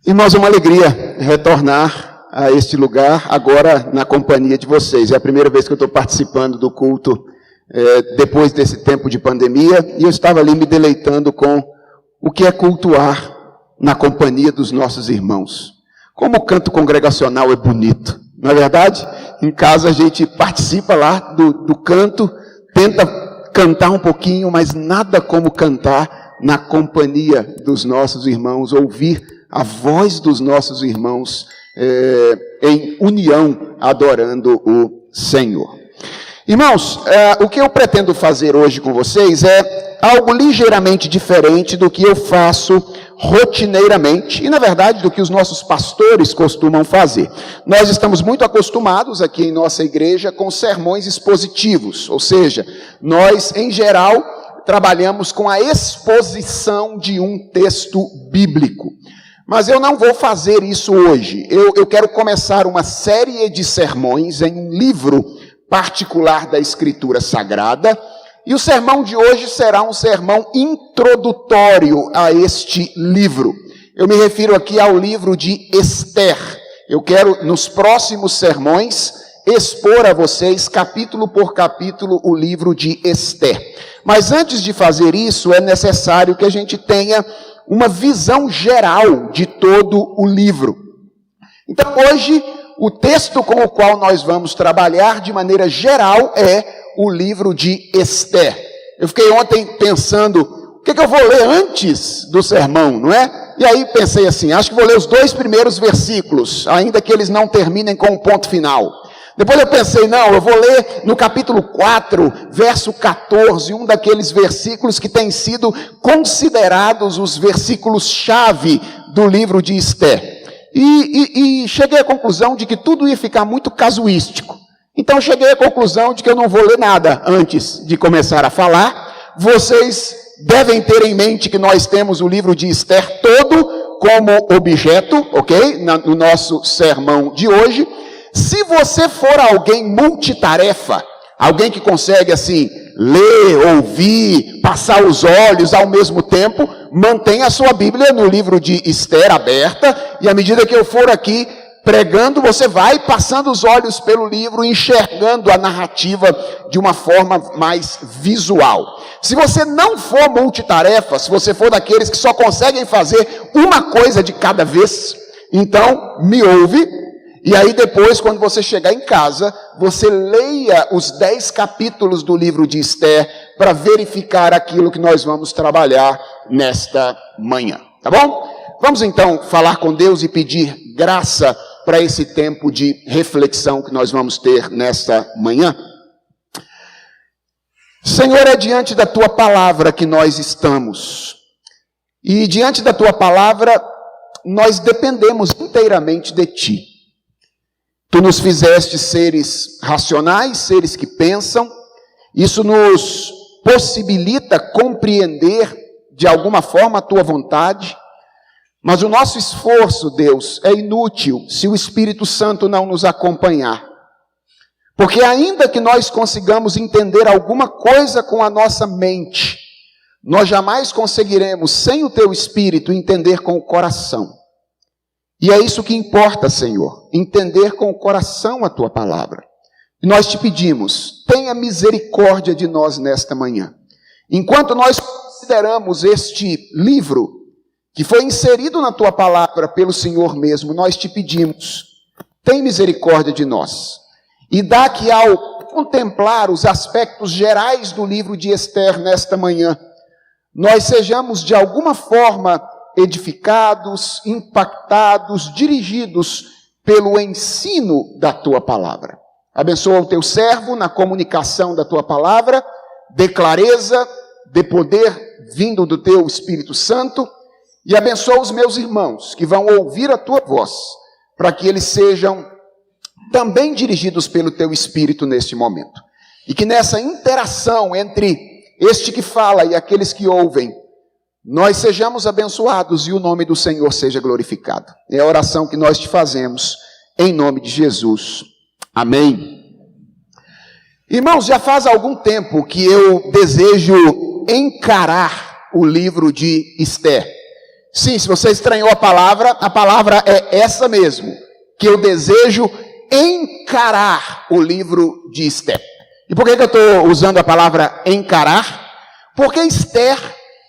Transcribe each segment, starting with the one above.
Irmãos, é uma alegria retornar a este lugar, agora na companhia de vocês. É a primeira vez que eu estou participando do culto depois desse tempo de pandemia, e eu estava ali me deleitando com o que é cultuar na companhia dos nossos irmãos. Como o canto congregacional é bonito, não é verdade? Em casa a gente participa lá do canto, tenta cantar um pouquinho, mas nada como cantar na companhia dos nossos irmãos, ouvir a voz dos nossos irmãos em união, adorando o Senhor. Irmãos, o que eu pretendo fazer hoje com vocês é algo ligeiramente diferente do que eu faço rotineiramente e, na verdade, do que os nossos pastores costumam fazer. Nós estamos muito acostumados aqui em nossa igreja com sermões expositivos, ou seja, nós, em geral, trabalhamos com a exposição de um texto bíblico. Mas eu não vou fazer isso hoje. Eu quero começar uma série de sermões em um livro particular da Escritura Sagrada, e o sermão de hoje será um sermão introdutório a este livro. Eu me refiro aqui ao livro de Esther. Eu quero, nos próximos sermões, expor a vocês, capítulo por capítulo, o livro de Esther. Mas antes de fazer isso, é necessário que a gente tenha uma visão geral de todo o livro. Então, hoje, o texto com o qual nós vamos trabalhar de maneira geral é o livro de Esther. Eu fiquei ontem pensando, o que eu vou ler antes do sermão, não é? E aí pensei assim, acho que vou ler os 2 primeiros versículos, ainda que eles não terminem com um ponto final. Depois eu pensei, não, eu vou ler no capítulo 4, verso 14, um daqueles versículos que têm sido considerados os versículos-chave do livro de Esther. E cheguei à conclusão de que tudo ia ficar muito casuístico. Então cheguei à conclusão de que eu não vou ler nada antes de começar a falar. Vocês devem ter em mente que nós temos o livro de Esther todo como objeto, ok? No nosso sermão de hoje. Se você for alguém multitarefa, alguém que consegue assim, ler, ouvir, passar os olhos ao mesmo tempo, mantenha a sua Bíblia no livro de Esther aberta, e à medida que eu for aqui pregando, você vai passando os olhos pelo livro, enxergando a narrativa de uma forma mais visual. Se você não for multitarefa, se você for daqueles que só conseguem fazer uma coisa de cada vez, então me ouve, e aí depois, quando você chegar em casa, você leia os 10 capítulos do livro de Esther para verificar aquilo que nós vamos trabalhar nesta manhã, tá bom? Vamos então falar com Deus e pedir graça para esse tempo de reflexão que nós vamos ter nesta manhã. Senhor, é diante da Tua palavra que nós estamos. E diante da Tua palavra, nós dependemos inteiramente de Ti. Tu nos fizeste seres racionais, seres que pensam. Isso nos possibilita compreender de alguma forma a Tua vontade. Mas o nosso esforço, Deus, é inútil se o Espírito Santo não nos acompanhar. Porque ainda que nós consigamos entender alguma coisa com a nossa mente, nós jamais conseguiremos, sem o Teu Espírito, entender com o coração. E é isso que importa, Senhor, entender com o coração a Tua palavra. E nós te pedimos, tenha misericórdia de nós nesta manhã. Enquanto nós consideramos este livro, que foi inserido na Tua palavra pelo Senhor mesmo, nós te pedimos, tem misericórdia de nós. E dá que ao contemplar os aspectos gerais do livro de Esther nesta manhã, nós sejamos de alguma forma edificados, impactados, dirigidos pelo ensino da Tua palavra. Abençoa o Teu servo na comunicação da Tua palavra, dê clareza, dê poder vindo do Teu Espírito Santo, e abençoa os meus irmãos que vão ouvir a Tua voz, para que eles sejam também dirigidos pelo Teu Espírito neste momento. E que nessa interação entre este que fala e aqueles que ouvem, nós sejamos abençoados e o nome do Senhor seja glorificado. É a oração que nós te fazemos, em nome de Jesus. Amém. Irmãos, já faz algum tempo que eu desejo encarar o livro de Esther. Sim, se você estranhou a palavra é essa mesmo, que eu desejo encarar o livro de Esther. E por que eu estou usando a palavra encarar? Porque Esther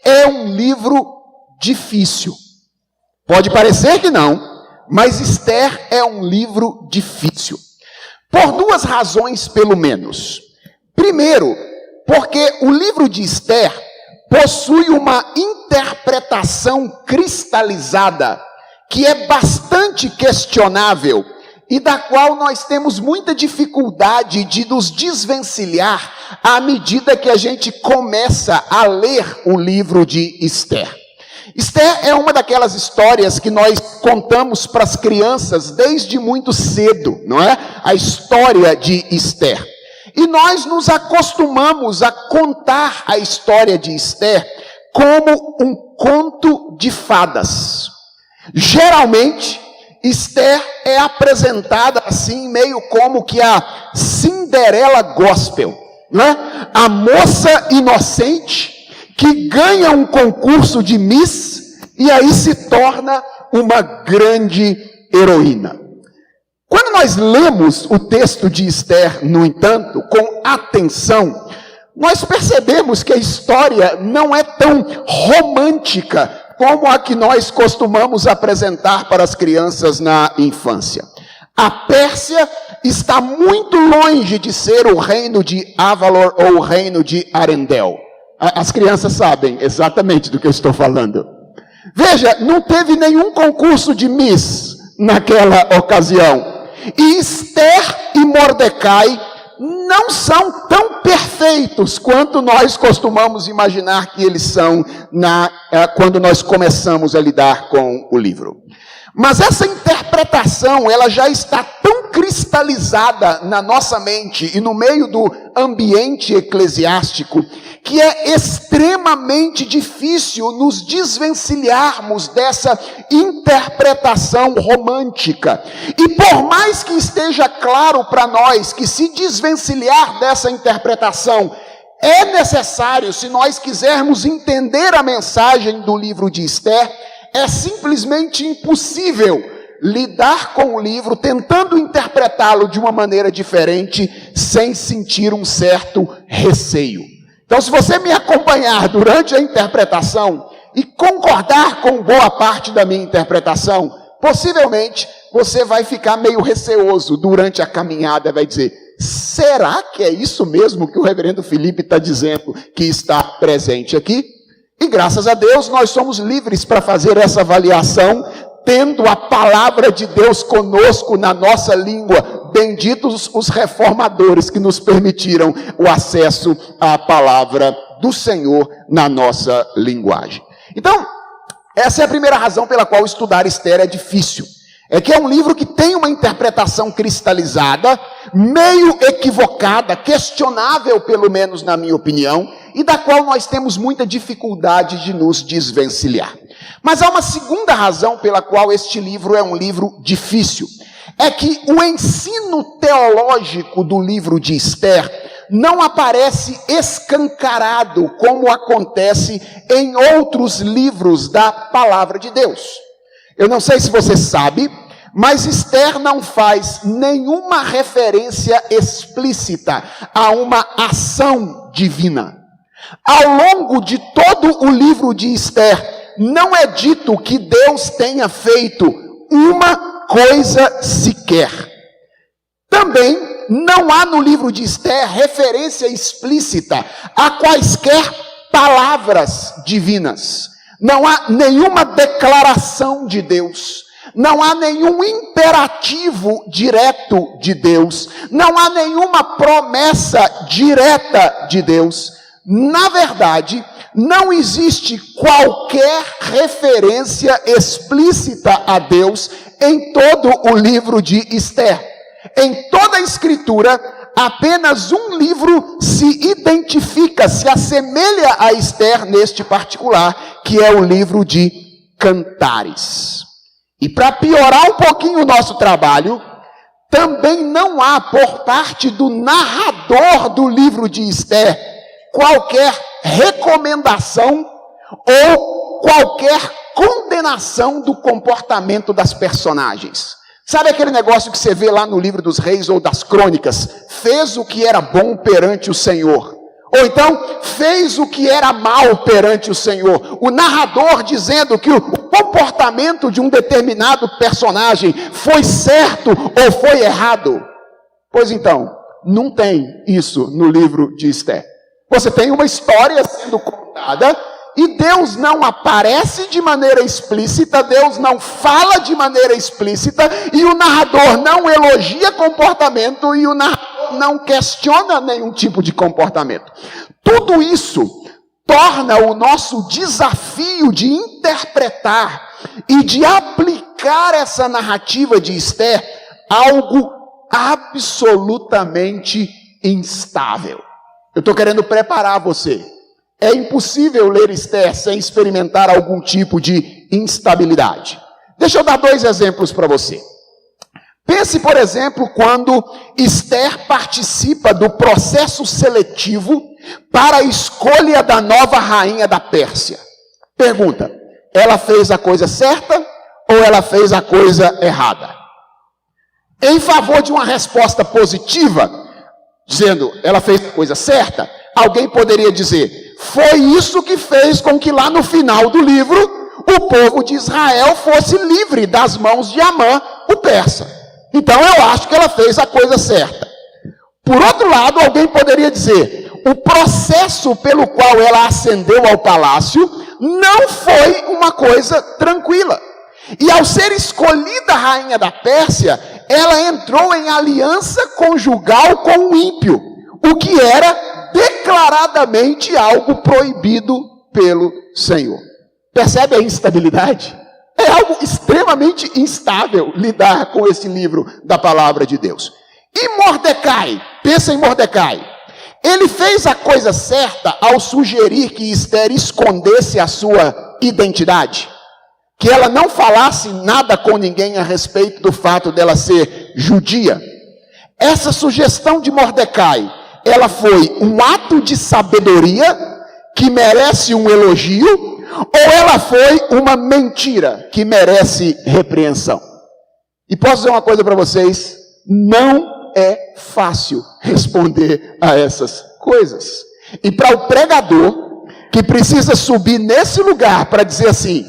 é um livro difícil. Pode parecer que não, mas Esther é um livro difícil. Por duas razões, pelo menos. Primeiro, porque o livro de Esther possui uma interpretação cristalizada que é bastante questionável e da qual nós temos muita dificuldade de nos desvencilhar à medida que a gente começa a ler o livro de Esther. Esther é uma daquelas histórias que nós contamos para as crianças desde muito cedo, não é? A história de Esther. E nós nos acostumamos a contar a história de Esther como um conto de fadas. Geralmente, Esther é apresentada assim, meio como que a Cinderela Gospel, né? A moça inocente que ganha um concurso de Miss e aí se torna uma grande heroína. Quando nós lemos o texto de Esther, no entanto, com atenção, nós percebemos que a história não é tão romântica como a que nós costumamos apresentar para as crianças na infância. A Pérsia está muito longe de ser o reino de Avalor ou o reino de Arendelle. As crianças sabem exatamente do que eu estou falando. Veja, não teve nenhum concurso de Miss naquela ocasião. E Esther e Mordecai não são tão perfeitos quanto nós costumamos imaginar que eles são quando nós começamos a lidar com o livro. Mas essa interpretação, ela já está tão cristalizada na nossa mente e no meio do ambiente eclesiástico, que é extremamente difícil nos desvencilharmos dessa interpretação romântica. E por mais que esteja claro para nós que se desvencilhar dessa interpretação é necessário se nós quisermos entender a mensagem do livro de Esther, é simplesmente impossível lidar com o livro tentando interpretá-lo de uma maneira diferente sem sentir um certo receio. Então, se você me acompanhar durante a interpretação e concordar com boa parte da minha interpretação, possivelmente você vai ficar meio receoso durante a caminhada, vai dizer, será que é isso mesmo que o reverendo Felipe está dizendo que está presente aqui? E graças a Deus nós somos livres para fazer essa avaliação, tendo a palavra de Deus conosco na nossa língua. Benditos os reformadores que nos permitiram o acesso à palavra do Senhor na nossa linguagem. Então, essa é a primeira razão pela qual estudar Esther é difícil. É que é um livro que tem uma interpretação cristalizada, meio equivocada, questionável, pelo menos na minha opinião, e da qual nós temos muita dificuldade de nos desvencilhar. Mas há uma segunda razão pela qual este livro é um livro difícil. É que o ensino teológico do livro de Esther não aparece escancarado como acontece em outros livros da palavra de Deus. Eu não sei se você sabe, mas Esther não faz nenhuma referência explícita a uma ação divina. Ao longo de todo o livro de Esther, não é dito que Deus tenha feito uma coisa sequer. Também não há no livro de Esther referência explícita a quaisquer palavras divinas. Não há nenhuma declaração de Deus. Não há nenhum imperativo direto de Deus. Não há nenhuma promessa direta de Deus. Na verdade, não existe qualquer referência explícita a Deus em todo o livro de Esther. Em toda a Escritura, apenas um livro se identifica, se assemelha a Esther neste particular, que é o livro de Cantares. E para piorar um pouquinho o nosso trabalho, também não há por parte do narrador do livro de Esther qualquer recomendação ou qualquer condenação condenação do comportamento das personagens. Sabe aquele negócio que você vê lá no livro dos reis ou das crônicas? Fez o que era bom perante o Senhor. Ou então, fez o que era mal perante o Senhor. O narrador dizendo que o comportamento de um determinado personagem foi certo ou foi errado. Pois então, não tem isso no livro de Esther. Você tem uma história sendo contada e Deus não aparece de maneira explícita, Deus não fala de maneira explícita, e o narrador não elogia comportamento, e o narrador não questiona nenhum tipo de comportamento. Tudo isso torna o nosso desafio de interpretar e de aplicar essa narrativa de Esther algo absolutamente instável. Eu estou querendo preparar você. É impossível ler Esther sem experimentar algum tipo de instabilidade. Deixa eu dar 2 exemplos para você. Pense, por exemplo, quando Esther participa do processo seletivo para a escolha da nova rainha da Pérsia. Pergunta, ela fez a coisa certa ou ela fez a coisa errada? Em favor de uma resposta positiva, dizendo, ela fez a coisa certa, alguém poderia dizer, foi isso que fez com que lá no final do livro, o povo de Israel fosse livre das mãos de Amã, o persa. Então eu acho que ela fez a coisa certa. Por outro lado, alguém poderia dizer, o processo pelo qual ela ascendeu ao palácio não foi uma coisa tranquila. E ao ser escolhida a rainha da Pérsia, ela entrou em aliança conjugal com o ímpio, o que era declaradamente algo proibido pelo Senhor. Percebe a instabilidade? É algo extremamente instável lidar com esse livro da palavra de Deus. E Mordecai? Pensa em Mordecai. Ele fez a coisa certa ao sugerir que Esther escondesse a sua identidade. Que ela não falasse nada com ninguém a respeito do fato dela ser judia. Essa sugestão de Mordecai, ela foi um ato de sabedoria que merece um elogio, ou ela foi uma mentira que merece repreensão? E posso dizer uma coisa para vocês, não é fácil responder a essas coisas. E para o pregador, que precisa subir nesse lugar para dizer assim,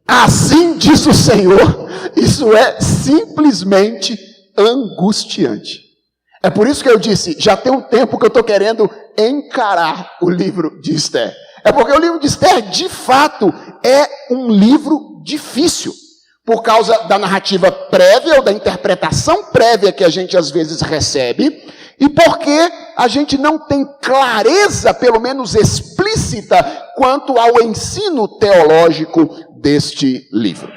assim diz o Senhor, isso é simplesmente angustiante. É por isso que eu disse, já tem um tempo que eu estou querendo encarar o livro de Esther. É porque o livro de Esther, de fato, é um livro difícil. Por causa da narrativa prévia ou da interpretação prévia que a gente às vezes recebe. E porque a gente não tem clareza, pelo menos explícita, quanto ao ensino teológico deste livro.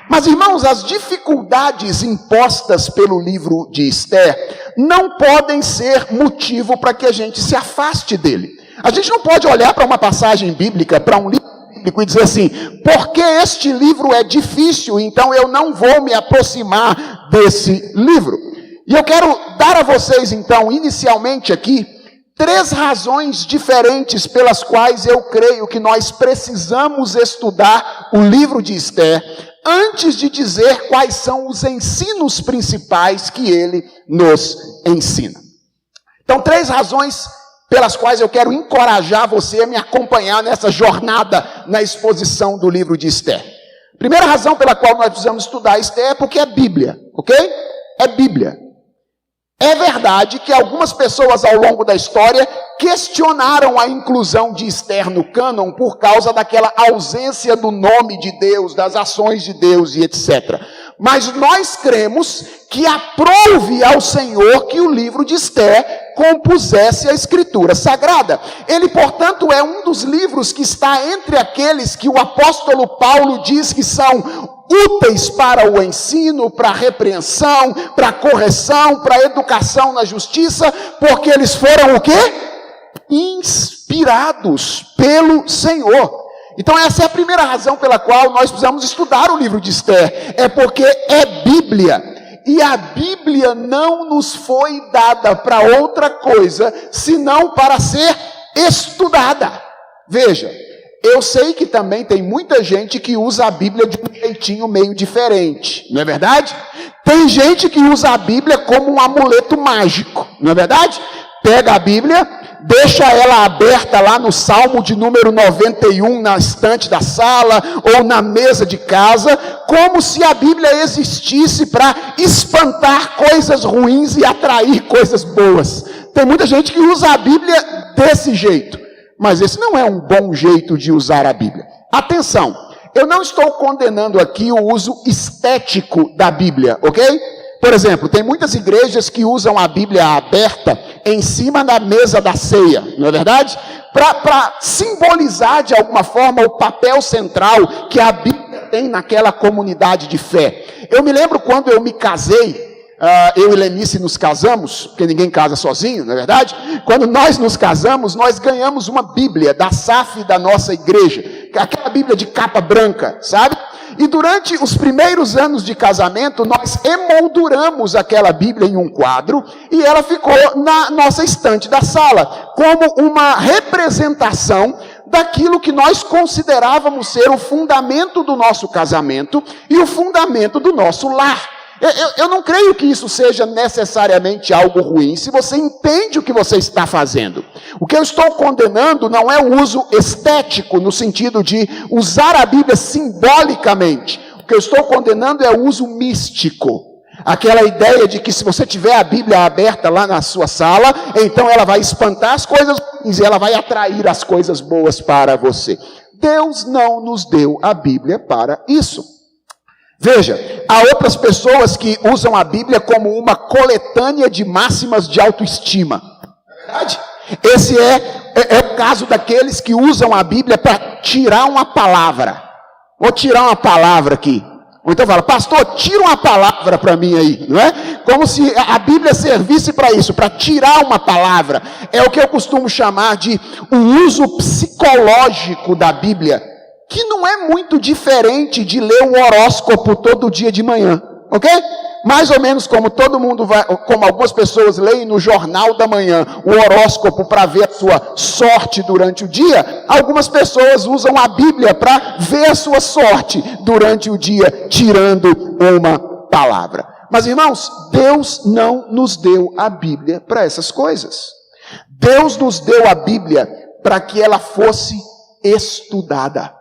Mas, irmãos, as dificuldades impostas pelo livro de Esther não podem ser motivo para que a gente se afaste dele. A gente não pode olhar para uma passagem bíblica, para um livro bíblico e dizer assim, porque este livro é difícil, então eu não vou me aproximar desse livro. E eu quero dar a vocês, então, inicialmente aqui, 3 razões diferentes pelas quais eu creio que nós precisamos estudar o livro de Esther, antes de dizer quais são os ensinos principais que ele nos ensina. Então, 3 razões pelas quais eu quero encorajar você a me acompanhar nessa jornada na exposição do livro de Esther. Primeira razão pela qual nós precisamos estudar Esther é porque é Bíblia, ok? É Bíblia. É verdade que algumas pessoas ao longo da história questionaram a inclusão de Esther no cânon por causa daquela ausência do nome de Deus, das ações de Deus e etc. Mas nós cremos que aprouve ao Senhor que o livro de Esther compusesse a Escritura Sagrada. Ele, portanto, é um dos livros que está entre aqueles que o apóstolo Paulo diz que são úteis para o ensino, para a repreensão, para a correção, para a educação na justiça, porque eles foram o quê? Inspirados pelo Senhor. Então essa é a primeira razão pela qual nós precisamos estudar o livro de Esther, é porque é Bíblia, e a Bíblia não nos foi dada para outra coisa, senão para ser estudada. Veja, Eu sei que também tem muita gente que usa a Bíblia de um jeitinho meio diferente, não é verdade? Tem gente que usa a Bíblia como um amuleto mágico, não é verdade? Pega a Bíblia, deixa ela aberta lá no Salmo de número 91, na estante da sala, ou na mesa de casa, como se a Bíblia existisse para espantar coisas ruins e atrair coisas boas. Tem muita gente que usa a Bíblia desse jeito, mas esse não é um bom jeito de usar a Bíblia. Atenção, eu não estou condenando aqui o uso estético da Bíblia, ok? Por exemplo, tem muitas igrejas que usam a Bíblia aberta em cima da mesa da ceia, não é verdade? Para simbolizar de alguma forma o papel central que a Bíblia tem naquela comunidade de fé. Eu me lembro quando eu me casei, eu e Lenice nos casamos, porque ninguém casa sozinho, não é verdade? Quando nós nos casamos, nós ganhamos uma Bíblia da SAF da nossa igreja, aquela Bíblia de capa branca, sabe? E durante os primeiros anos de casamento, nós emolduramos aquela Bíblia em um quadro e ela ficou na nossa estante da sala, como uma representação daquilo que nós considerávamos ser o fundamento do nosso casamento e o fundamento do nosso lar. Eu não creio que isso seja necessariamente algo ruim, se você entende o que você está fazendo. O que eu estou condenando não é o uso estético, no sentido de usar a Bíblia simbolicamente. O que eu estou condenando é o uso místico. Aquela ideia de que se você tiver a Bíblia aberta lá na sua sala, então ela vai espantar as coisas ruins e ela vai atrair as coisas boas para você. Deus não nos deu a Bíblia para isso. Veja, há outras pessoas que usam a Bíblia como uma coletânea de máximas de autoestima. Verdade? Esse é o caso daqueles que usam a Bíblia para tirar uma palavra. Vou tirar uma palavra aqui. Ou então fala, pastor, tira uma palavra para mim aí, não é? Como se a Bíblia servisse para isso, para tirar uma palavra. É o que eu costumo chamar de o uso psicológico da Bíblia, que não é muito diferente de ler um horóscopo todo dia de manhã, ok? Mais ou menos como todo mundo vai, como algumas pessoas leem no jornal da manhã o horóscopo para ver a sua sorte durante o dia, algumas pessoas usam a Bíblia para ver a sua sorte durante o dia, tirando uma palavra. Mas irmãos, Deus não nos deu a Bíblia para essas coisas. Deus nos deu a Bíblia para que ela fosse estudada.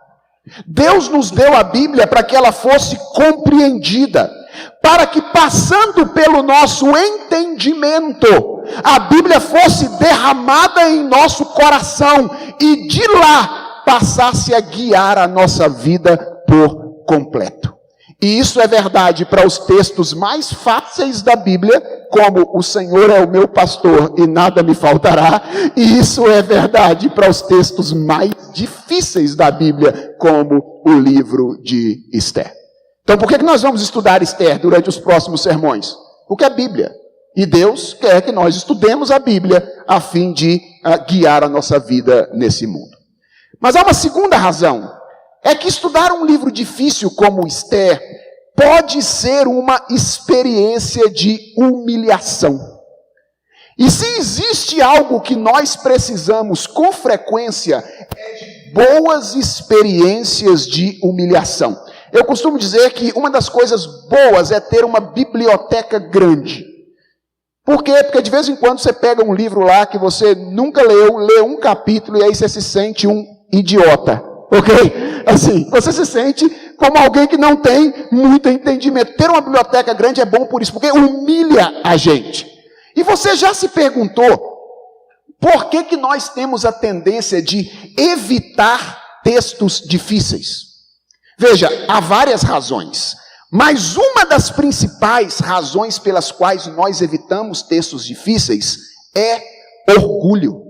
Deus nos deu a Bíblia para que ela fosse compreendida, para que passando pelo nosso entendimento, a Bíblia fosse derramada em nosso coração e de lá passasse a guiar a nossa vida por completo. E isso é verdade para os textos mais fáceis da Bíblia, como o Senhor é o meu pastor e nada me faltará. E isso é verdade para os textos mais difíceis da Bíblia, como o livro de Esther. Então por que nós vamos estudar Esther durante os próximos sermões? Porque é Bíblia. E Deus quer que nós estudemos a Bíblia a fim de guiar a nossa vida nesse mundo. Mas há uma segunda razão. É que estudar um livro difícil como Esther pode ser uma experiência de humilhação. E se existe algo que nós precisamos com frequência, é de boas experiências de humilhação. Eu costumo dizer que uma das coisas boas é ter uma biblioteca grande. Por quê? Porque de vez em quando você pega um livro lá que você nunca leu, lê um capítulo e aí você se sente um idiota. Ok? Assim, você se sente como alguém que não tem muito entendimento. Ter uma biblioteca grande é bom por isso, porque humilha a gente. E você já se perguntou, por que nós temos a tendência de evitar textos difíceis? Veja, há várias razões, mas uma das principais razões pelas quais nós evitamos textos difíceis é orgulho.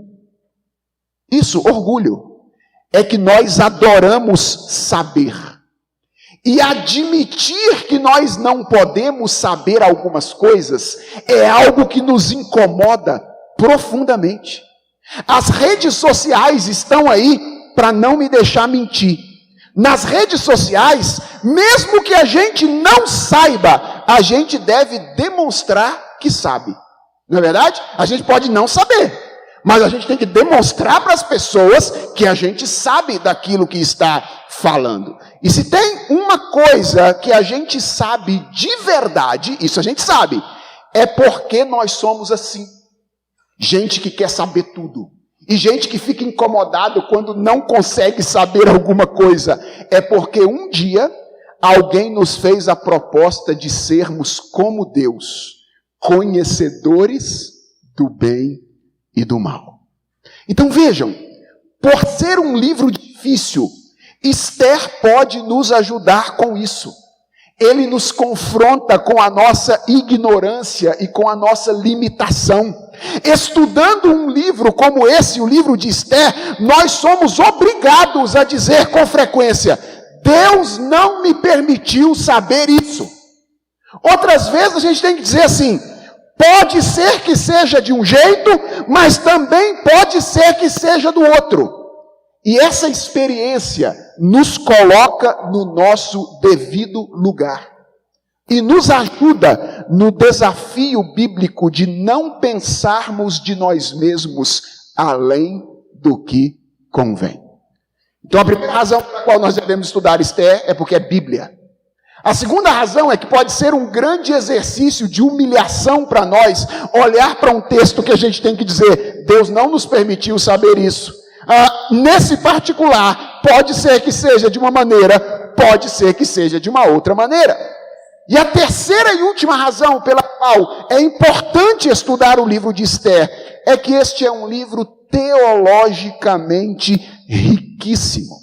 Isso, orgulho. É que nós adoramos saber. E admitir que nós não podemos saber algumas coisas é algo que nos incomoda profundamente. As redes sociais estão aí para não me deixar mentir. Nas redes sociais, mesmo que a gente não saiba, a gente deve demonstrar que sabe. Não é verdade? A gente pode não saber. mas a gente tem que demonstrar para as pessoas que a gente sabe daquilo que está falando. E se tem uma coisa que a gente sabe de verdade, isso a gente sabe, é porque nós somos assim. Gente que quer saber tudo. E gente que fica incomodado quando não consegue saber alguma coisa. É porque um dia alguém nos fez a proposta de sermos como Deus, conhecedores do bem e do mal. Então vejam, por ser um livro difícil, Esther pode nos ajudar com isso. Ele nos confronta com a nossa ignorância e com a nossa limitação. Estudando um livro como esse, o livro de Esther, nós somos obrigados a dizer com frequência: Deus não me permitiu saber isso. Outras vezes a gente tem que dizer assim: pode ser que seja de um jeito, mas também pode ser que seja do outro. E essa experiência nos coloca no nosso devido lugar. E nos ajuda no desafio bíblico de não pensarmos de nós mesmos além do que convém. Então a primeira razão pela qual nós devemos estudar Esther é porque é Bíblia. A segunda razão é que pode ser um grande exercício de humilhação para nós olhar para um texto que a gente tem que dizer: Deus não nos permitiu saber isso. Nesse particular, pode ser que seja de uma maneira, pode ser que seja de uma outra maneira. E a terceira e última razão pela qual é importante estudar o livro de Esther é que este é um livro teologicamente riquíssimo.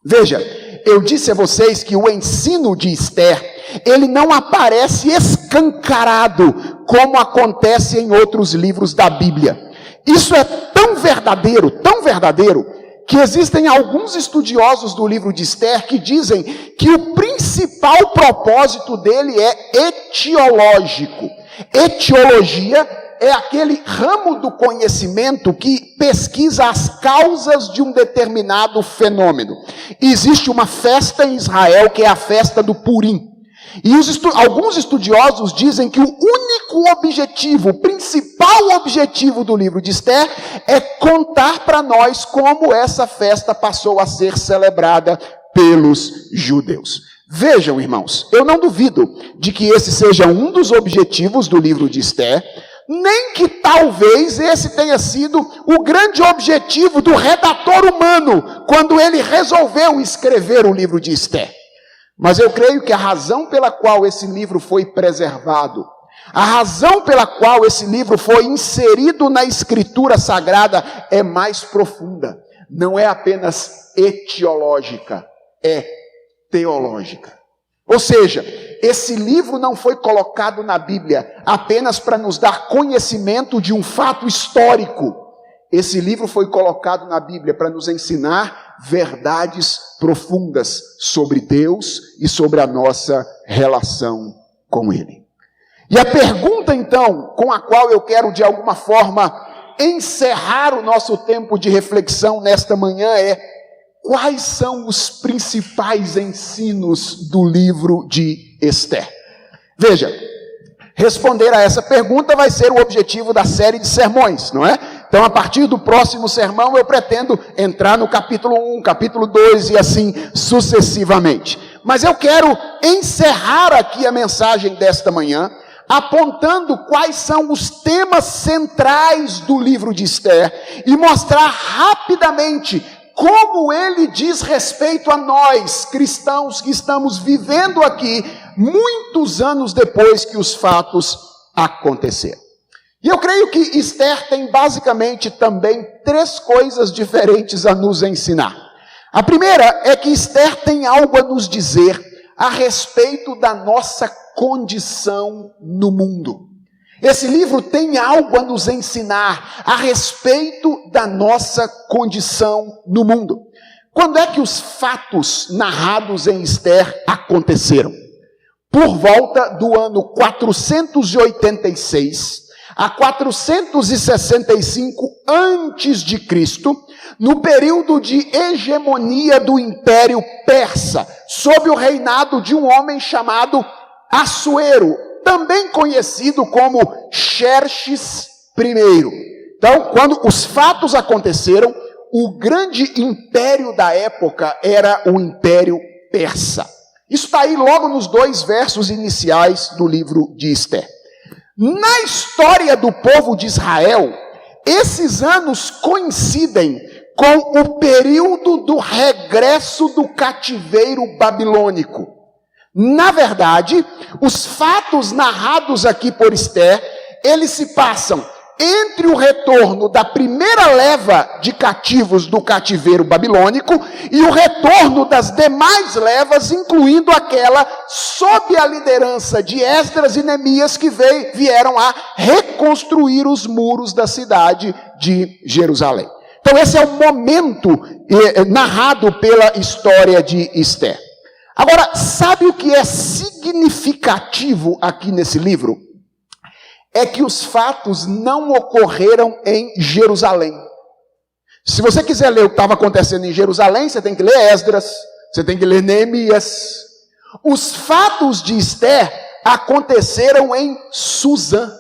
Veja, eu disse a vocês que o ensino de Esther, ele não aparece escancarado como acontece em outros livros da Bíblia. Isso é tão verdadeiro, que existem alguns estudiosos do livro de Esther que dizem que o principal propósito dele é etiológico. Etiologia é aquele ramo do conhecimento que pesquisa as causas de um determinado fenômeno. Existe uma festa em Israel que é a festa do Purim. E alguns estudiosos dizem que o único objetivo, o principal objetivo do livro de Esther é contar para nós como essa festa passou a ser celebrada pelos judeus. Vejam, irmãos, eu não duvido de que esse seja um dos objetivos do livro de Esther, nem que talvez esse tenha sido o grande objetivo do redator humano quando ele resolveu escrever o livro de Esther. Mas eu creio que a razão pela qual esse livro foi preservado, a razão pela qual esse livro foi inserido na Escritura Sagrada é mais profunda. Não é apenas etiológica, é teológica. Ou seja, esse livro não foi colocado na Bíblia apenas para nos dar conhecimento de um fato histórico. Esse livro foi colocado na Bíblia para nos ensinar verdades profundas sobre Deus e sobre a nossa relação com Ele. E a pergunta, então, com a qual eu quero, de alguma forma, encerrar o nosso tempo de reflexão nesta manhã é: quais são os principais ensinos do livro de Esther? Veja, responder a essa pergunta vai ser o objetivo da série de sermões, não é? Então, a partir do próximo sermão, eu pretendo entrar no capítulo 1, capítulo 2 e assim sucessivamente. Mas eu quero encerrar aqui a mensagem desta manhã, apontando quais são os temas centrais do livro de Esther e mostrar rapidamente como ele diz respeito a nós, cristãos, que estamos vivendo aqui muitos anos depois que os fatos aconteceram. E eu creio que Esther tem basicamente também 3 coisas diferentes a nos ensinar. A primeira é que Esther tem algo a nos dizer a respeito da nossa condição no mundo. Esse livro tem algo a nos ensinar a respeito da nossa condição no mundo. Quando é que os fatos narrados em Esther aconteceram? Por volta do ano 486 a 465 antes de Cristo, no período de hegemonia do Império Persa, sob o reinado de um homem chamado Assuero, também conhecido como Xerxes I. Então, quando os fatos aconteceram, o grande império da época era o Império Persa. Isso está aí logo nos 2 versos iniciais do livro de Esther. Na história do povo de Israel, esses anos coincidem com o período do regresso do cativeiro babilônico. Na verdade, os fatos narrados aqui por Esther, eles se passam entre o retorno da primeira leva de cativos do cativeiro babilônico e o retorno das demais levas, incluindo aquela sob a liderança de Esdras e Neemias, que vieram a reconstruir os muros da cidade de Jerusalém. Então esse é o momento narrado pela história de Esther. Agora, sabe o que é significativo aqui nesse livro? É que os fatos não ocorreram em Jerusalém. Se você quiser ler o que estava acontecendo em Jerusalém, você tem que ler Esdras, você tem que ler Neemias. Os fatos de Esther aconteceram em Suzã,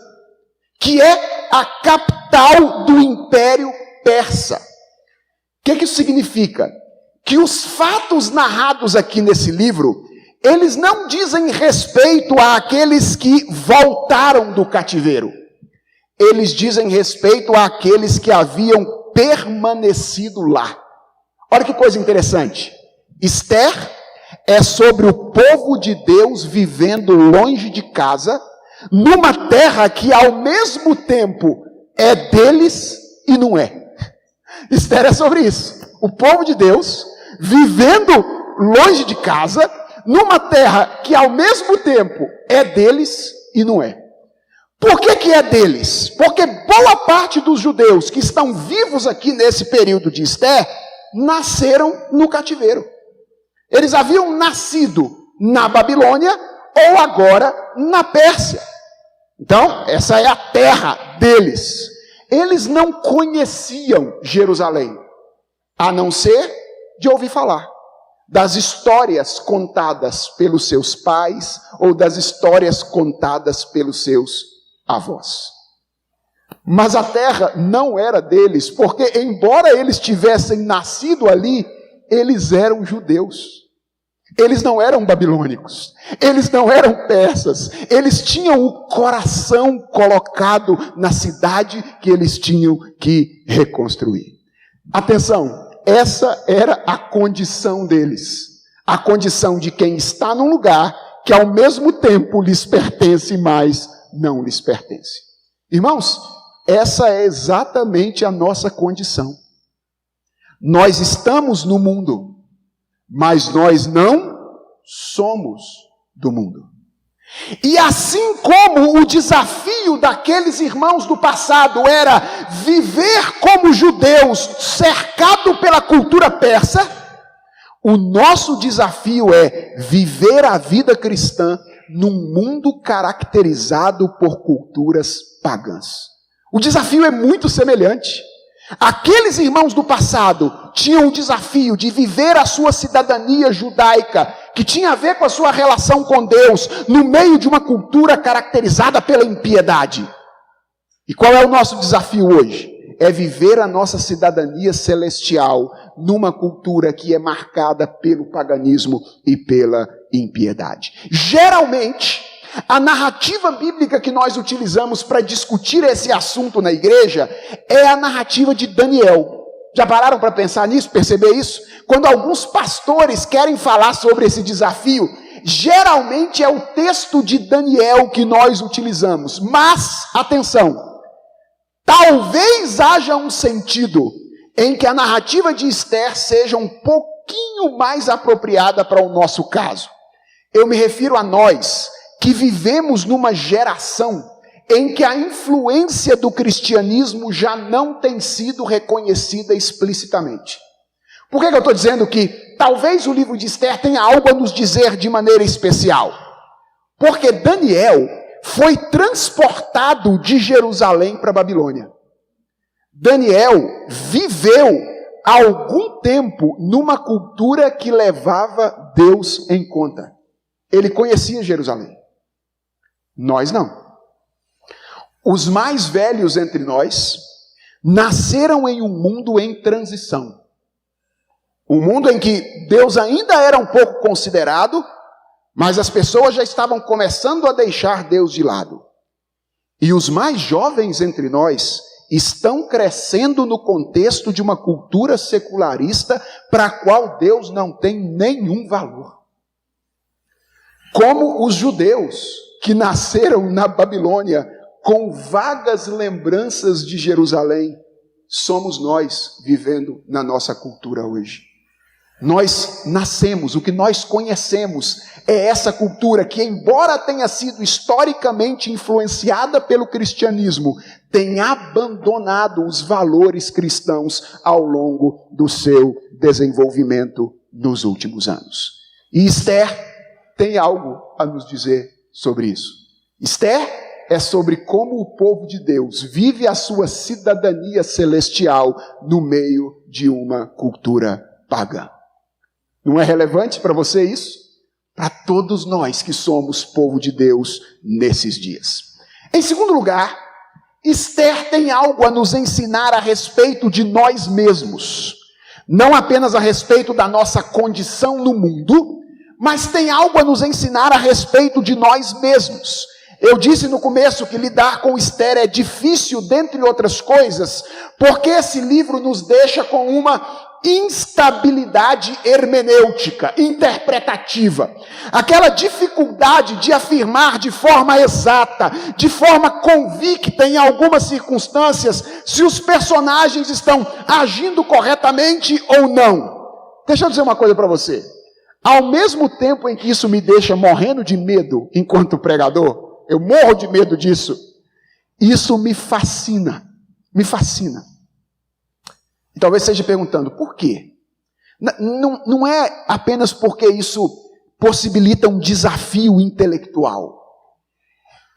que é a capital do Império Persa. O que isso significa? Que os fatos narrados aqui nesse livro, eles não dizem respeito àqueles que voltaram do cativeiro. Eles dizem respeito àqueles que haviam permanecido lá. Olha que coisa interessante. Esther é sobre o povo de Deus vivendo longe de casa, numa terra que ao mesmo tempo é deles e não é. Esther é sobre isso. O povo de Deus vivendo longe de casa, numa terra que ao mesmo tempo é deles e não é. Por que é deles? Porque boa parte dos judeus que estão vivos aqui nesse período de Esther, nasceram no cativeiro. Eles haviam nascido na Babilônia ou agora na Pérsia. Então, essa é a terra deles. Eles não conheciam Jerusalém, a não ser de ouvir falar das histórias contadas pelos seus pais ou das histórias contadas pelos seus avós. Mas a terra não era deles, porque embora eles tivessem nascido ali, eles eram judeus. Eles não eram babilônicos, eles não eram persas, eles tinham o coração colocado na cidade que eles tinham que reconstruir. Atenção! Essa era a condição deles. A condição de quem está num lugar que ao mesmo tempo lhes pertence, mas não lhes pertence. Irmãos, essa é exatamente a nossa condição. Nós estamos no mundo, mas nós não somos do mundo. E assim como o desafio daqueles irmãos do passado era viver como judeus, cercado pela cultura persa, o nosso desafio é viver a vida cristã num mundo caracterizado por culturas pagãs. O desafio é muito semelhante. Aqueles irmãos do passado tinham o desafio de viver a sua cidadania judaica, que tinha a ver com a sua relação com Deus, no meio de uma cultura caracterizada pela impiedade. E qual é o nosso desafio hoje? É viver a nossa cidadania celestial numa cultura que é marcada pelo paganismo e pela impiedade. Geralmente, a narrativa bíblica que nós utilizamos para discutir esse assunto na igreja é a narrativa de Daniel. Já pararam para pensar nisso, perceber isso? Quando alguns pastores querem falar sobre esse desafio, geralmente é o texto de Daniel que nós utilizamos. Mas, atenção, talvez haja um sentido em que a narrativa de Esther seja um pouquinho mais apropriada para o nosso caso. Eu me refiro a nós, que vivemos numa geração em que a influência do cristianismo já não tem sido reconhecida explicitamente. Por que eu estou dizendo que talvez o livro de Esther tenha algo a nos dizer de maneira especial? Porque Daniel foi transportado de Jerusalém para a Babilônia. Daniel viveu algum tempo numa cultura que levava Deus em conta. Ele conhecia Jerusalém. Nós não. Os mais velhos entre nós nasceram em um mundo em transição. Um mundo em que Deus ainda era um pouco considerado, mas as pessoas já estavam começando a deixar Deus de lado. E os mais jovens entre nós estão crescendo no contexto de uma cultura secularista para a qual Deus não tem nenhum valor. Como os judeus que nasceram na Babilônia com vagas lembranças de Jerusalém, somos nós vivendo na nossa cultura hoje. Nós nascemos, o que nós conhecemos é essa cultura que, embora tenha sido historicamente influenciada pelo cristianismo, tem abandonado os valores cristãos ao longo do seu desenvolvimento nos últimos anos. E Esther tem algo a nos dizer sobre isso. Esther é sobre como o povo de Deus vive a sua cidadania celestial no meio de uma cultura pagã. Não é relevante para você isso? Para todos nós que somos povo de Deus nesses dias. Em segundo lugar, Esther tem algo a nos ensinar a respeito de nós mesmos. Não apenas a respeito da nossa condição no mundo, mas tem algo a nos ensinar a respeito de nós mesmos. Eu disse no começo que lidar com Esther é difícil, dentre outras coisas, porque esse livro nos deixa com uma instabilidade hermenêutica, interpretativa. Aquela dificuldade de afirmar de forma exata, de forma convicta em algumas circunstâncias, se os personagens estão agindo corretamente ou não. Deixa eu dizer uma coisa para você. Ao mesmo tempo em que isso me deixa morrendo de medo enquanto pregador, eu morro de medo disso, isso me fascina. Me fascina. E talvez esteja perguntando, por quê? Não é apenas porque isso possibilita um desafio intelectual.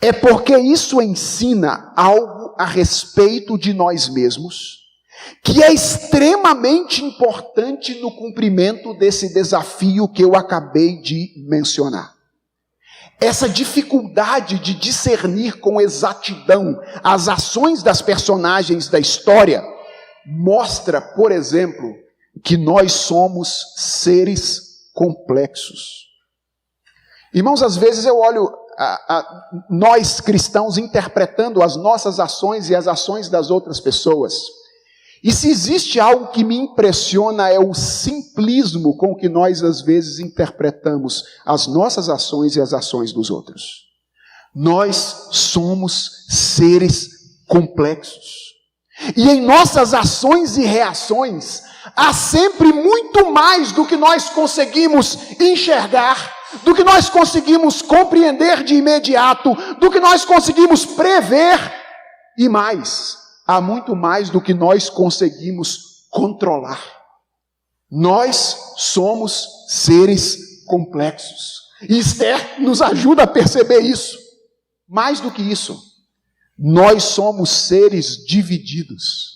É porque isso ensina algo a respeito de nós mesmos, que é extremamente importante no cumprimento desse desafio que eu acabei de mencionar. Essa dificuldade de discernir com exatidão as ações das personagens da história mostra, por exemplo, que nós somos seres complexos. Irmãos, às vezes eu olho nós cristãos interpretando as nossas ações e as ações das outras pessoas. E se existe algo que me impressiona é o simplismo com que nós às vezes interpretamos as nossas ações e as ações dos outros. Nós somos seres complexos. E em nossas ações e reações, há sempre muito mais do que nós conseguimos enxergar, do que nós conseguimos compreender de imediato, do que nós conseguimos prever, e mais, há muito mais do que nós conseguimos controlar. Nós somos seres complexos. E Esther nos ajuda a perceber isso. Mais do que isso, nós somos seres divididos.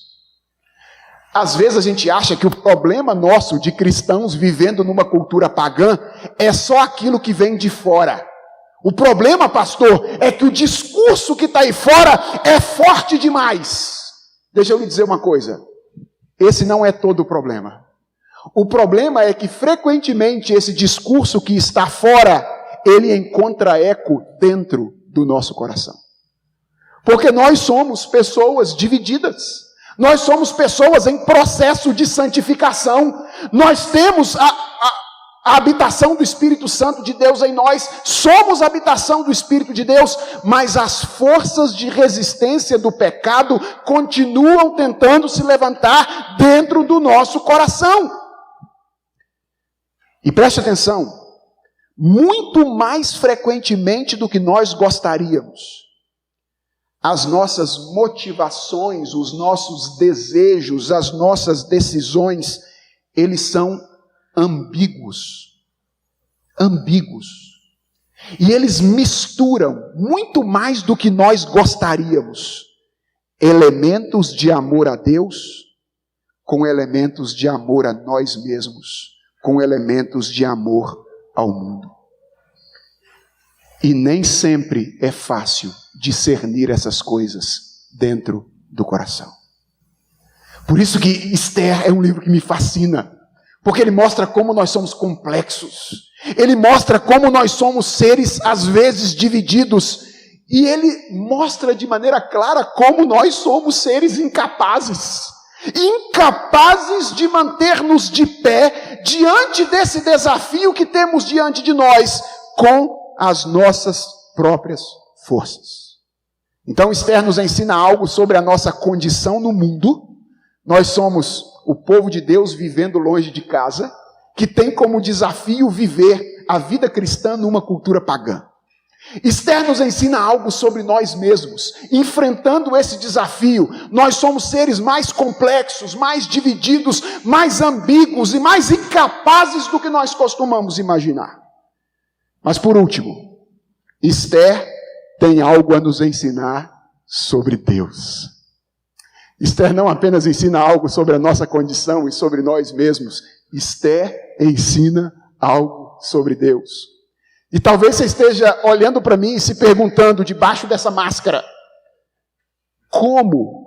Às vezes a gente acha que o problema nosso de cristãos vivendo numa cultura pagã é só aquilo que vem de fora. O problema, pastor, é que o discurso que está aí fora é forte demais. Deixa eu lhe dizer uma coisa. Esse não é todo o problema. O problema é que frequentemente esse discurso que está fora, ele encontra eco dentro do nosso coração. Porque nós somos pessoas divididas. Nós somos pessoas em processo de santificação. Nós temos a habitação do Espírito Santo de Deus em nós. Somos a habitação do Espírito de Deus. Mas as forças de resistência do pecado continuam tentando se levantar dentro do nosso coração. E preste atenção. Muito mais frequentemente do que nós gostaríamos, as nossas motivações, os nossos desejos, as nossas decisões, eles são ambíguos. Ambíguos. E eles misturam, muito mais do que nós gostaríamos, elementos de amor a Deus com elementos de amor a nós mesmos, com elementos de amor ao mundo. E nem sempre é fácil discernir essas coisas dentro do coração. Por isso que Esther é um livro que me fascina, porque ele mostra como nós somos complexos, ele mostra como nós somos seres às vezes divididos, e ele mostra de maneira clara como nós somos seres incapazes de manter-nos de pé diante desse desafio que temos diante de nós com as nossas próprias forças. Então Esther nos ensina algo sobre a nossa condição no mundo. Nós somos o povo de Deus vivendo longe de casa, que tem como desafio viver a vida cristã numa cultura pagã. Esther nos ensina algo sobre nós mesmos. Enfrentando esse desafio, nós somos seres mais complexos, mais divididos, mais ambíguos e mais incapazes do que nós costumamos imaginar. Mas por último, Esther tem algo a nos ensinar sobre Deus. Esther não apenas ensina algo sobre a nossa condição e sobre nós mesmos. Esther ensina algo sobre Deus. E talvez você esteja olhando para mim e se perguntando debaixo dessa máscara: como?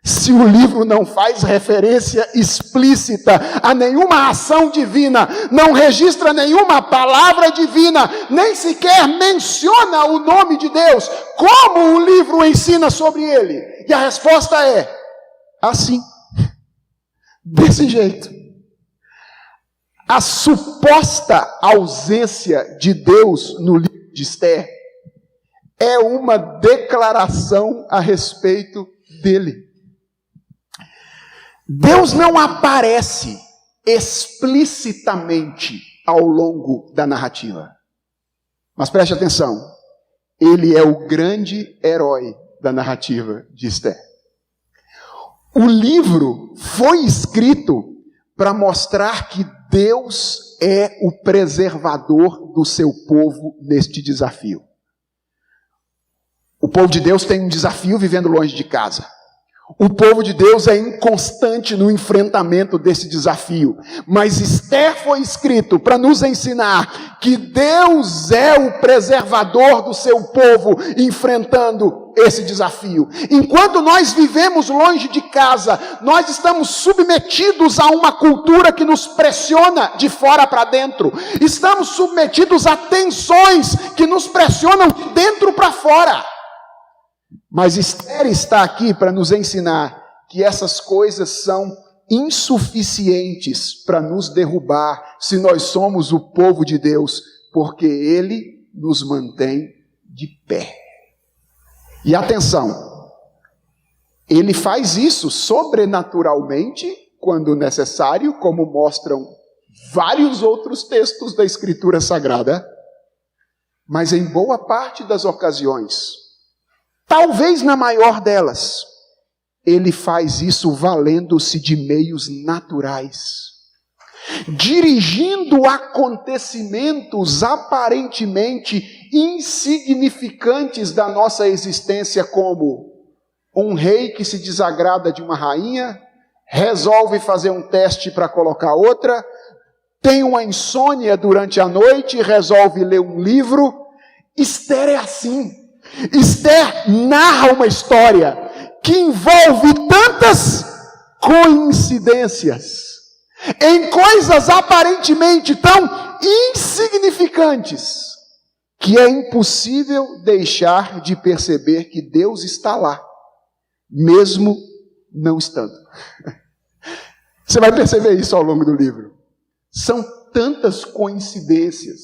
Se o livro não faz referência explícita a nenhuma ação divina, não registra nenhuma palavra divina, nem sequer menciona o nome de Deus, como o livro ensina sobre ele? E a resposta é: assim, desse jeito. A suposta ausência de Deus no livro de Esther é uma declaração a respeito dele. Deus não aparece explicitamente ao longo da narrativa. Mas preste atenção, ele é o grande herói da narrativa de Esther. O livro foi escrito para mostrar que Deus é o preservador do seu povo neste desafio. O povo de Deus tem um desafio vivendo longe de casa. O povo de Deus é inconstante no enfrentamento desse desafio. Mas Esther foi escrito para nos ensinar que Deus é o preservador do seu povo enfrentando esse desafio. Enquanto nós vivemos longe de casa, nós estamos submetidos a uma cultura que nos pressiona de fora para dentro. Estamos submetidos a tensões que nos pressionam de dentro para fora. Mas Esther está aqui para nos ensinar que essas coisas são insuficientes para nos derrubar se nós somos o povo de Deus, porque Ele nos mantém de pé. E atenção, Ele faz isso sobrenaturalmente quando necessário, como mostram vários outros textos da Escritura Sagrada, mas em boa parte das ocasiões, talvez na maior delas, ele faz isso valendo-se de meios naturais, dirigindo acontecimentos aparentemente insignificantes da nossa existência, como um rei que se desagrada de uma rainha, resolve fazer um teste para colocar outra, tem uma insônia durante a noite e resolve ler um livro. Esther é assim. Esther narra uma história que envolve tantas coincidências em coisas aparentemente tão insignificantes que é impossível deixar de perceber que Deus está lá, mesmo não estando. Você vai perceber isso ao longo do livro. São tantas coincidências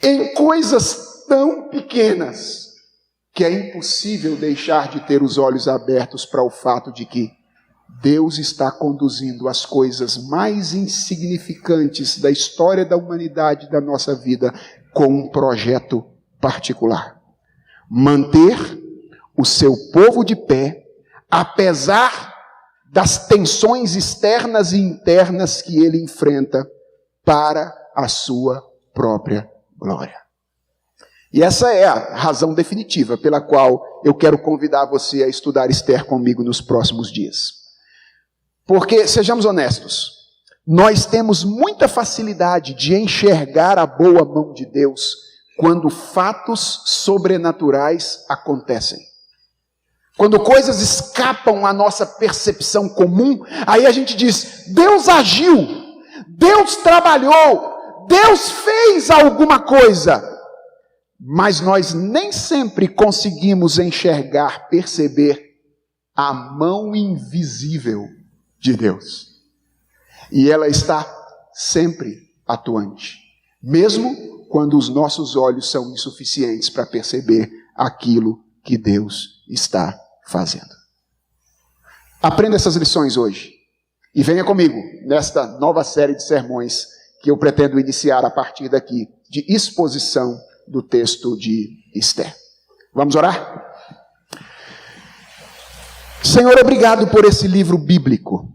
em coisas tão pequenas que é impossível deixar de ter os olhos abertos para o fato de que Deus está conduzindo as coisas mais insignificantes da história da humanidade, da nossa vida, com um projeto particular. Manter o seu povo de pé, apesar das tensões externas e internas que ele enfrenta, para a sua própria glória. E essa é a razão definitiva pela qual eu quero convidar você a estudar Esther comigo nos próximos dias. Porque, sejamos honestos, nós temos muita facilidade de enxergar a boa mão de Deus quando fatos sobrenaturais acontecem. Quando coisas escapam à nossa percepção comum, aí a gente diz, Deus agiu, Deus trabalhou, Deus fez alguma coisa. Mas nós nem sempre conseguimos enxergar, perceber a mão invisível de Deus. E ela está sempre atuante, mesmo quando os nossos olhos são insuficientes para perceber aquilo que Deus está fazendo. Aprenda essas lições hoje e venha comigo nesta nova série de sermões que eu pretendo iniciar a partir daqui, de exposição do texto de Esther. Vamos orar? Senhor, obrigado por esse livro bíblico.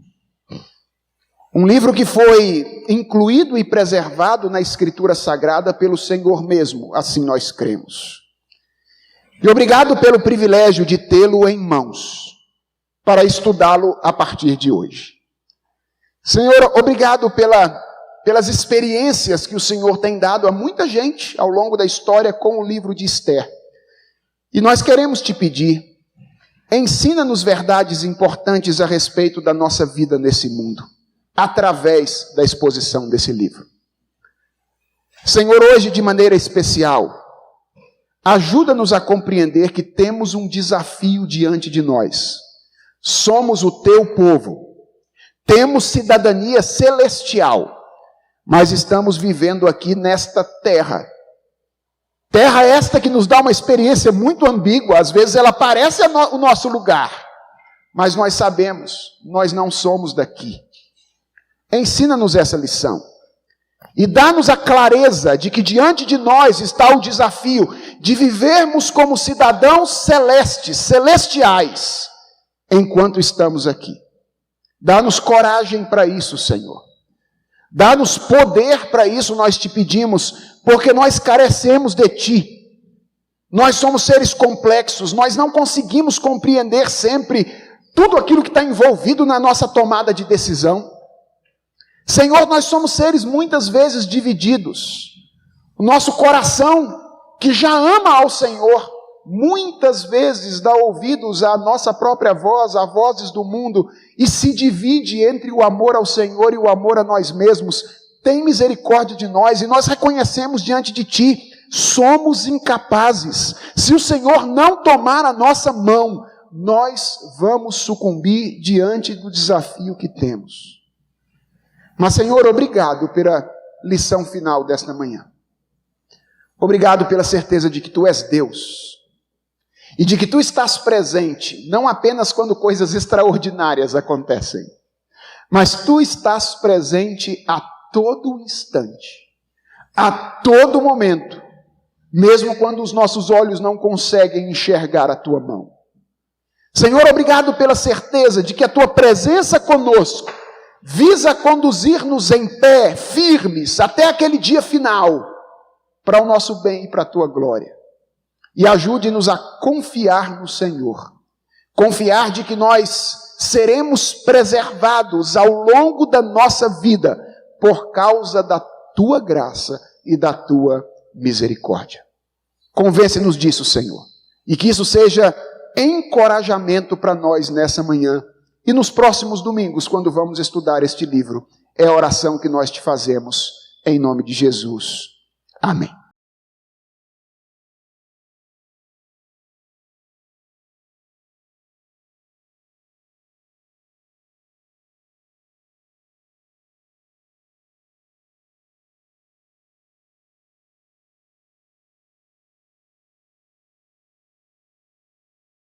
Um livro que foi incluído e preservado na Escritura Sagrada pelo Senhor mesmo, assim nós cremos. E obrigado pelo privilégio de tê-lo em mãos, para estudá-lo a partir de hoje. Senhor, obrigado pelas experiências que o Senhor tem dado a muita gente ao longo da história com o livro de Esther. E nós queremos te pedir, ensina-nos verdades importantes a respeito da nossa vida nesse mundo, através da exposição desse livro. Senhor, hoje de maneira especial, ajuda-nos a compreender que temos um desafio diante de nós. Somos o teu povo, temos cidadania celestial, mas estamos vivendo aqui nesta terra. Terra esta que nos dá uma experiência muito ambígua, às vezes ela parece o nosso lugar, mas nós sabemos, nós não somos daqui. Ensina-nos essa lição. E dá-nos a clareza de que diante de nós está o desafio de vivermos como cidadãos celestes, celestiais, enquanto estamos aqui. Dá-nos coragem para isso, Senhor. Dá-nos poder para isso, nós te pedimos, porque nós carecemos de Ti. Nós somos seres complexos, nós não conseguimos compreender sempre tudo aquilo que está envolvido na nossa tomada de decisão. Senhor, nós somos seres muitas vezes divididos. O nosso coração, que já ama ao Senhor, muitas vezes dá ouvidos à nossa própria voz, a vozes do mundo, e se divide entre o amor ao Senhor e o amor a nós mesmos. Tem misericórdia de nós, e nós reconhecemos diante de Ti, somos incapazes. Se o Senhor não tomar a nossa mão, nós vamos sucumbir diante do desafio que temos. Mas, Senhor, obrigado pela lição final desta manhã. Obrigado pela certeza de que Tu és Deus. E de que Tu estás presente, não apenas quando coisas extraordinárias acontecem, mas Tu estás presente a todo instante, a todo momento, mesmo quando os nossos olhos não conseguem enxergar a Tua mão. Senhor, obrigado pela certeza de que a Tua presença conosco visa conduzir-nos em pé, firmes, até aquele dia final, para o nosso bem e para a Tua glória. E ajude-nos a confiar no Senhor. Confiar de que nós seremos preservados ao longo da nossa vida, por causa da Tua graça e da Tua misericórdia. Convence-nos disso, Senhor. E que isso seja encorajamento para nós nessa manhã. E nos próximos domingos, quando vamos estudar este livro, é a oração que nós te fazemos, em nome de Jesus. Amém.